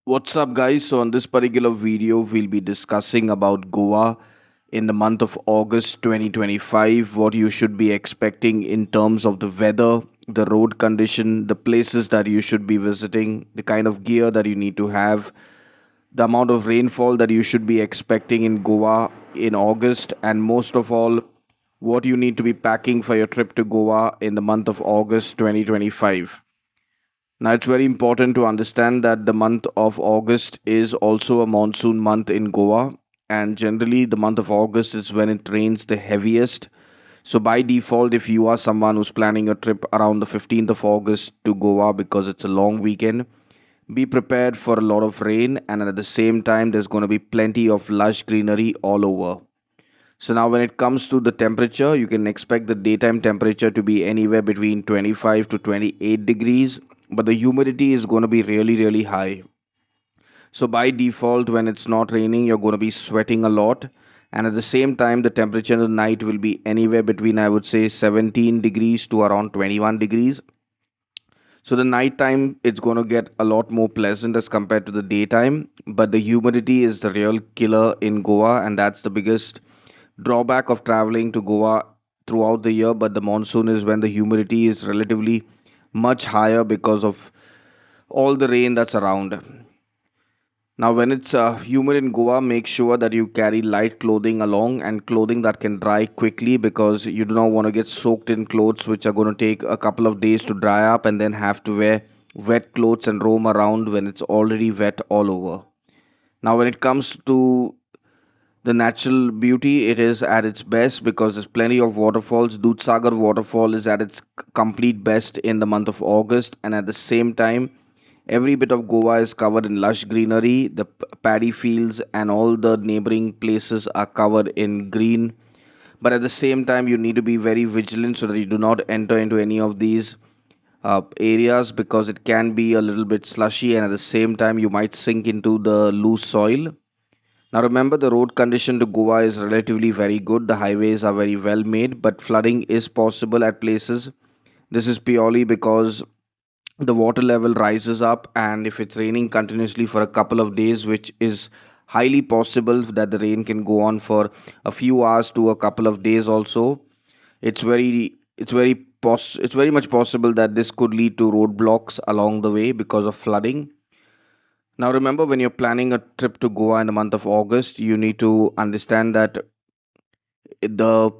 What's up, guys? So, on this particular video, we'll be discussing about Goa in the month of August 2025, what you should be expecting in terms of the weather, the road condition, the places that you should be visiting, the kind of gear that you need to have, the amount of rainfall that you should be expecting in Goa in August, and most of all, what you need to be packing for your trip to Goa in the month of August 2025. Now, it's very important to understand that the month of August is also a monsoon month in Goa, and generally, the month of August is when it rains the heaviest. So, by default, if you are someone who's planning a trip around the 15th of August to Goa because it's a long weekend, be prepared for a lot of rain, and at the same time, there's going to be plenty of lush greenery all over. So now when it comes to the temperature, you can expect the daytime temperature to be anywhere between 25 to 28 degrees, but the humidity is going to be really high. So by default, when it's not raining, you're going to be sweating a lot. And at the same time, the temperature in the night will be anywhere between, I would say, 17 degrees to around 21 degrees. So the nighttime, it's going to get a lot more pleasant as compared to the daytime. But the humidity is the real killer in Goa, and that's the biggest drawback of traveling to Goa throughout the year. But the monsoon is when the humidity is relatively much higher because of all the rain that's around. Now, when it's humid in Goa, make sure that you carry light clothing along and clothing that can dry quickly because you do not want to get soaked in clothes which are going to take a couple of days to dry up and then have to wear wet clothes and roam around when it's already wet all over. Now, when it comes to the natural beauty, it is at its best because there's plenty of waterfalls. Dudhsagar waterfall is at its complete best in the month of August, and at the same time, every bit of Goa is covered in lush greenery. The paddy fields and all the neighboring places are covered in green. But at the same time, you need to be very vigilant so that you do not enter into any of these areas because it can be a little bit slushy, and at the same time, you might sink into the loose soil. Now remember, the road condition to Goa is relatively very good. The highways are very well made, but flooding is possible at places. This is purely because the water level rises up, and if it's raining continuously for a couple of days, which is highly possible that the rain can go on for a few hours to a couple of days also, it's very much possible that this could lead to roadblocks along the way because of flooding. Now, remember, when you're planning a trip to Goa in the month of August, you need to understand that the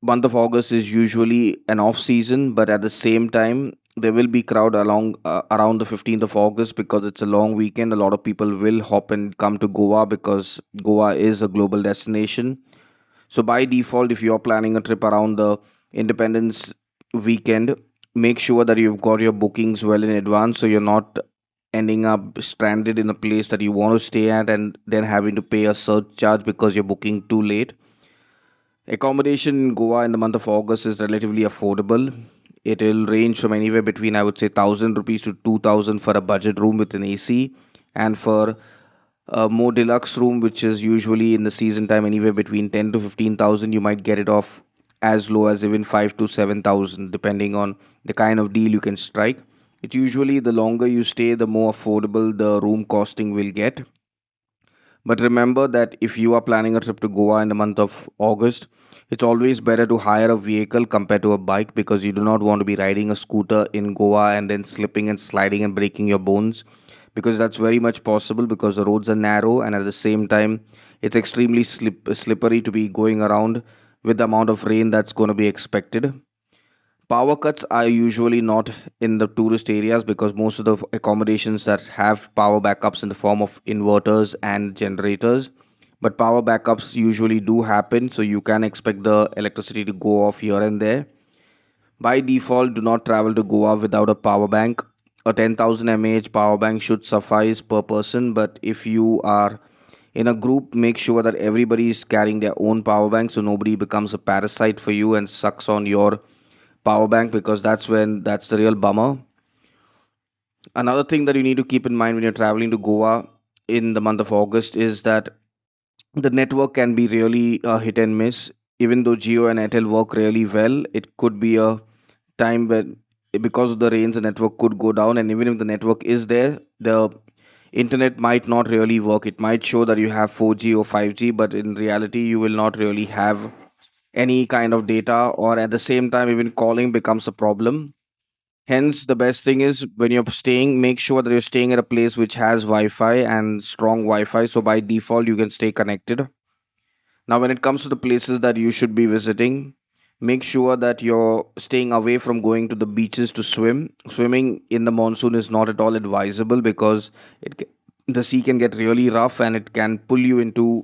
month of August is usually an off season, but at the same time, there will be crowd along around the 15th of August because it's a long weekend. A lot of people will hop and come to Goa because Goa is a global destination. So by default, if you're planning a trip around the Independence weekend, make sure that you've got your bookings well in advance so you're not ending up stranded in a place that you want to stay at and then having to pay a surcharge because you're booking too late. Accommodation in Goa in the month of August is relatively affordable. It will range from anywhere between, I would say, 1,000 rupees to 2,000 for a budget room with an AC, and for a more deluxe room, which is usually in the season time anywhere between 10 to 15,000, you might get it off as low as even 5 to 7,000, depending on the kind of deal you can strike. It's usually the longer you stay, the more affordable the room costing will get. But remember that if you are planning a trip to Goa in the month of August, it's always better to hire a vehicle compared to a bike because you do not want to be riding a scooter in Goa and then slipping and sliding and breaking your bones, because that's very much possible because the roads are narrow, and at the same time it's extremely slippery to be going around with the amount of rain that's going to be expected. Power cuts are usually not in the tourist areas because most of the accommodations that have power backups in the form of inverters and generators. But power backups usually do happen, so you can expect the electricity to go off here and there. By default, do not travel to Goa without a power bank. A 10,000 mAh power bank should suffice per person, but if you are in a group, make sure that everybody is carrying their own power bank so nobody becomes a parasite for you and sucks on your power bank, because that's the real bummer. Another thing that you need to keep in mind when you're traveling to Goa in the month of August is that the network can be really hit and miss. Even though Geo and Airtel work really well, it could be a time when, because of the rains, the network could go down, and even if the network is there, the internet might not really work. It might show that you have 4G or 5G, but in reality, you will not really have any kind of data, or at the same time, even calling becomes a problem. Hence, the best thing is when you're staying, make sure that you're staying at a place which has Wi Fi and strong Wi Fi. So, by default, you can stay connected. Now, when it comes to the places that you should be visiting, make sure that you're staying away from going to the beaches to swim. Swimming in the monsoon is not at all advisable because the sea can get really rough and it can pull you into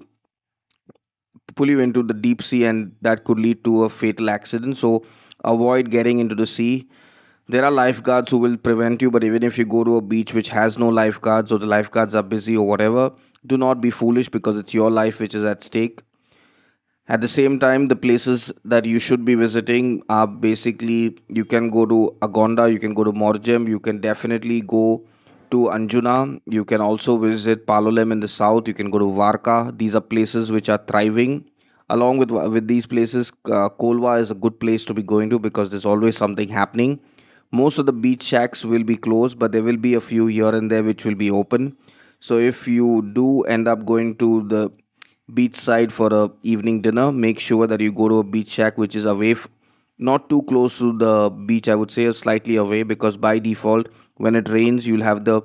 the deep sea, and that could lead to a fatal accident. So, avoid getting into the sea. There are lifeguards who will prevent you, but even if you go to a beach which has no lifeguards or the lifeguards are busy or whatever, do not be foolish because it's your life which is at stake. At the same time, the places that you should be visiting are basically you can go to Agonda, you can go to Morjem, you can definitely go to Anjuna, you can also visit Palolem in the south, you can go to Varka. These are places which are thriving. Along with these places, Kolwa is a good place to be going to because there's always something happening. Most of the beach shacks will be closed, but there will be a few here and there which will be open. So if you do end up going to the beach side for a evening dinner, make sure that you go to a beach shack which is not too close to the beach, I would say, slightly away, because by default when it rains you'll have the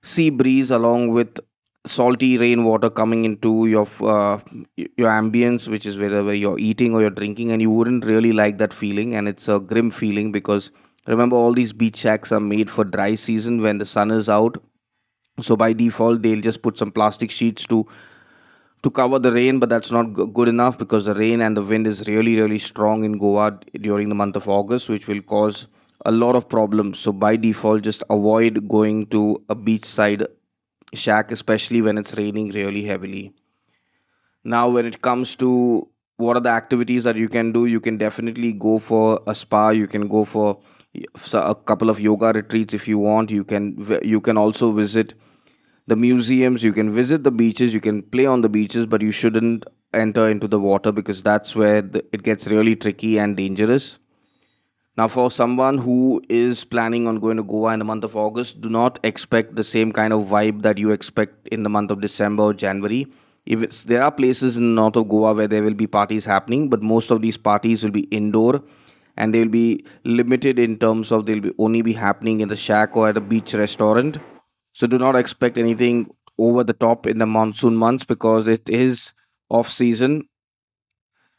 sea breeze along with salty rainwater coming into your ambience, which is wherever you're eating or you're drinking, and you wouldn't really like that feeling, and it's a grim feeling because remember, all these beach shacks are made for dry season when the sun is out. So by default they'll just put some plastic sheets to cover the rain, but that's not good enough because the rain and the wind is really strong in Goa during the month of August, which will cause a lot of problems. So by default, just avoid going to a beachside shack, especially when it's raining really heavily. Now, when it comes to what are the activities that you can do, you can definitely go for a spa. You can go for a couple of yoga retreats if you want. You can also visit the museums, you can visit the beaches, you can play on the beaches, but you shouldn't enter into the water because that's where it gets really tricky and dangerous. Now, for someone who is planning on going to Goa in the month of August, do not expect the same kind of vibe that you expect in the month of December or January. There are places in the north of Goa where there will be parties happening, but most of these parties will be indoor and they will be limited in terms of they'll only be happening in the shack or at a beach restaurant. So do not expect anything over the top in the monsoon months because it is off season.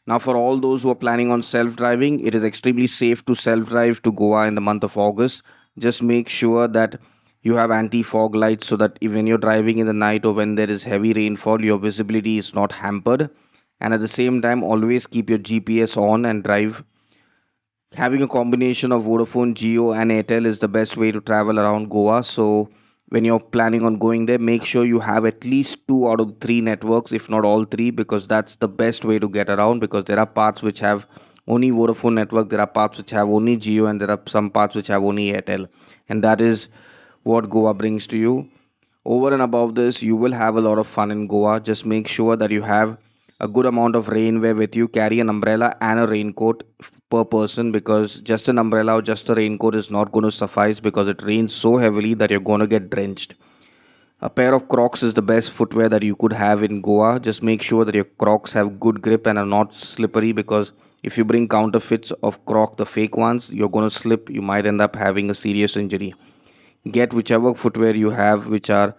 Now, for all those who are planning on self driving, it is extremely safe to self drive to Goa in the month of August. Just make sure that you have anti fog lights so that when you're driving in the night or when there is heavy rainfall, your visibility is not hampered. And at the same time, always keep your GPS on and drive. Having a combination of Vodafone, Geo, and Airtel is the best way to travel around Goa. So, when you're planning on going there, make sure you have at least two out of three networks, if not all three, because that's the best way to get around. Because there are parts which have only Vodafone network, there are parts which have only Geo, and there are some parts which have only Airtel, and that is what Goa brings to you. Over and above this, you will have a lot of fun in Goa. Just make sure that you have a good amount of rainwear with you. Carry an umbrella and a raincoat per person because just an umbrella or just a raincoat is not going to suffice because it rains so heavily that you're going to get drenched. A pair of Crocs is the best footwear that you could have in Goa. Just make sure that your Crocs have good grip and are not slippery because if you bring counterfeits of Croc, the fake ones, you're going to slip. You might end up having a serious injury. Get whichever footwear you have which are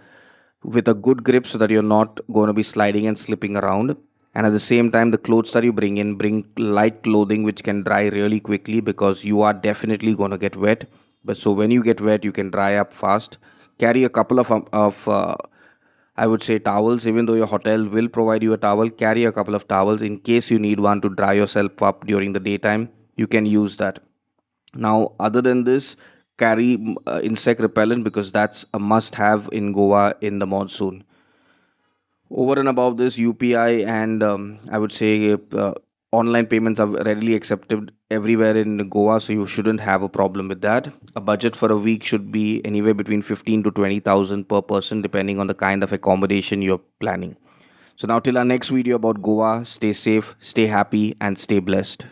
with a good grip so that you're not going to be sliding and slipping around. And at the same time, the clothes that you bring light clothing which can dry really quickly because you are definitely going to get wet. But so when you get wet, you can dry up fast. Carry a couple of I would say towels. Even though your hotel will provide you a towel, carry a couple of towels in case you need one to dry yourself up during the daytime. You can use that. Now, other than this, carry insect repellent because that's a must have in Goa in the monsoon. Over and above this, UPI and I would say online payments are readily accepted everywhere in Goa, so you shouldn't have a problem with that. A budget for a week should be anywhere between 15 to 20,000 per person, depending on the kind of accommodation you're planning. So now, till our next video about Goa, stay safe, stay happy, and stay blessed.